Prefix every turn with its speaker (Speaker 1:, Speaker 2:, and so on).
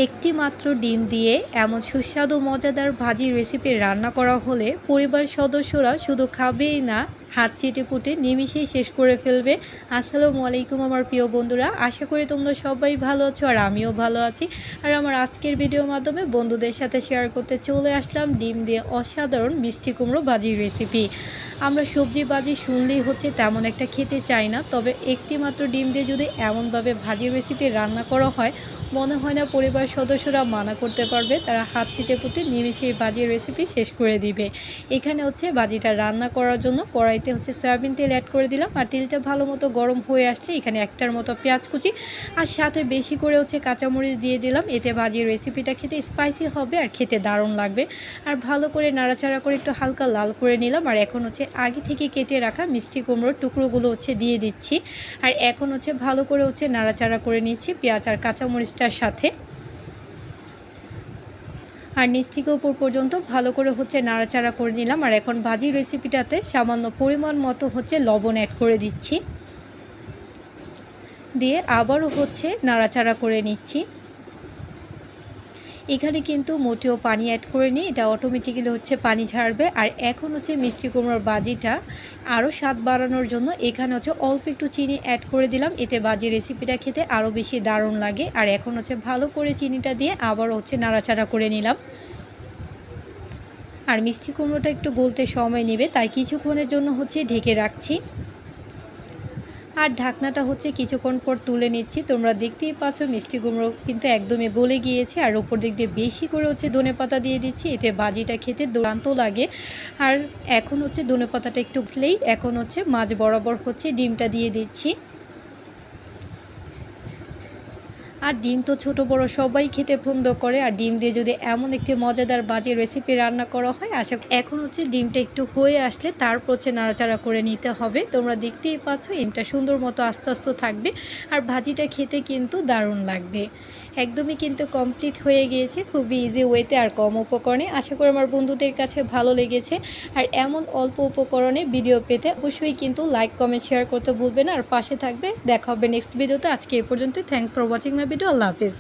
Speaker 1: একটি মাত্র ডিম দিয়ে এমন সুস্বাদু মজাদার ভাজি রেসিপি রান্না করা হলে পরিবার সদস্যরা শুধু খাবেই না, হাত চেটেপুটে নিমিষেই শেষ করে ফেলবে। আসসালামু আলাইকুম আমার প্রিয় বন্ধুরা, আশা করি তোমরা সবাই ভালো আছো আর আমিও ভালো আছি। আর আমার আজকের ভিডিওর মাধ্যমে বন্ধুদের সাথে শেয়ার করতে চলে আসলাম ডিম দিয়ে অসাধারণ মিষ্টি কুমড়ো ভাজির রেসিপি। আমরা সবজি ভাজি শুনলেই হচ্ছে তেমন একটা খেতে চাই না, তবে একটি মাত্র ডিম দিয়ে যদি এমনভাবে ভাজির রেসিপি রান্না করা হয়, মনে হয় না পরিবার সদস্যরা মানা করতে পারবে। তারা হাত চিটেপুটে নিমিষেই ভাজির রেসিপি শেষ করে দিবে। এখানে হচ্ছে ভাজিটা রান্না করার জন্য কড়াইতে হচ্ছে সয়াবিন তেল অ্যাড করে দিলাম। আর তেলটা ভালো মতো গরম হয়ে আসলে এখানে একটার মতো পেঁয়াজ কুচি আর সাথে বেশি করে হচ্ছে কাঁচামরিচ দিয়ে দিলাম। এতে ভাজির রেসিপিটা খেতে স্পাইসি হবে আর খেতে দারুণ লাগবে। আর ভালো করে নাড়াচাড়া করে একটু হালকা লাল করে নিলাম। আর এখন হচ্ছে আগে থেকে কেটে রাখা মিষ্টি কুমড়োর টুকরোগুলো হচ্ছে দিয়ে দিচ্ছি। আর এখন হচ্ছে ভালো করে হচ্ছে নাড়াচাড়া করে নিচ্ছি পেঁয়াজ আর কাঁচামরিচটার সাথে। আর নিচ থেকে উপর পর্যন্ত ভালো করে হচ্ছে নাড়াচাড়া করে নিলাম। আর এখন ভাজি রেসিপিটাতে সামান্য পরিমাণ মতো হচ্ছে লবণ অ্যাড করে দিচ্ছি, দিয়ে আবারও হচ্ছে নাড়াচাড়া করে নিচ্ছি। এখানে কিন্তু মোটেও পানি অ্যাড করে নিই, এটা অটোমেটিক্যালি হচ্ছে পানি ছাড়বে। আর এখন হচ্ছে মিষ্টি কুমড়োর ভাজিটা আরও স্বাদ বাড়ানোর জন্য এখানে হচ্ছে অল্প একটু চিনি অ্যাড করে দিলাম। এতে ভাজি রেসিপিটা খেতে আরও বেশি দারুণ লাগে। আর এখন হচ্ছে ভালো করে চিনিটা দিয়ে আবারও হচ্ছে নাড়াচাড়া করে নিলাম। আর মিষ্টি কুমড়োটা একটু গলতে সময় নেবে, তাই কিছুক্ষণের জন্য হচ্ছে ঢেকে রাখছি। আর ঢাকনাটা হচ্ছে কিছুক্ষণ পর তুলে নিচ্ছি। তোমরা দেখতেই পাচ্ছ মিষ্টি কুমড়ো কিন্তু একদমই গলে গিয়েছে। আর ওপর দিক দিয়ে বেশি করে হচ্ছে ধনেপাতা দিয়ে দিচ্ছি, এতে ভাজিটা খেতে দুর্দান্ত লাগে। আর এখন হচ্ছে ধনেপাতাটা একটু উঠলেই এখন হচ্ছে মাঝ বরাবর হচ্ছে ডিমটা দিয়ে দিচ্ছি। আর ডিম তো ছোট বড় সবাই খেতে পছন্দ করে। আর ডিম দিয়ে যদি এমন একটি মজাদার ভাজি রেসিপি রান্না করা হয়, এখন হচ্ছে ডিমটা একটু হয়ে আসলে তারপর হচ্ছে নাড়াচাড়া করে নিতে হবে। তোমরা দেখতেই পাচ্ছ ডিমটা সুন্দর মতো আস্তে আস্তে থাকবে আর ভাজিটা খেতে কিন্তু দারুণ লাগবে। একদমই কিন্তু কমপ্লিট হয়ে গিয়েছে খুবই ইজি ওয়েতে আর কম উপকরণে। আশা করি আমার বন্ধুদের কাছে ভালো লেগেছে। আর এমন অল্প উপকরণে ভিডিও পেতে অবশ্যই কিন্তু লাইক কমেন্ট শেয়ার করতে ভুলবে না আর পাশে থাকবে। দেখা হবে নেক্সট ভিডিওতে। আজকে এ পর্যন্ত। Thanks for watching my video. Allah Hafiz.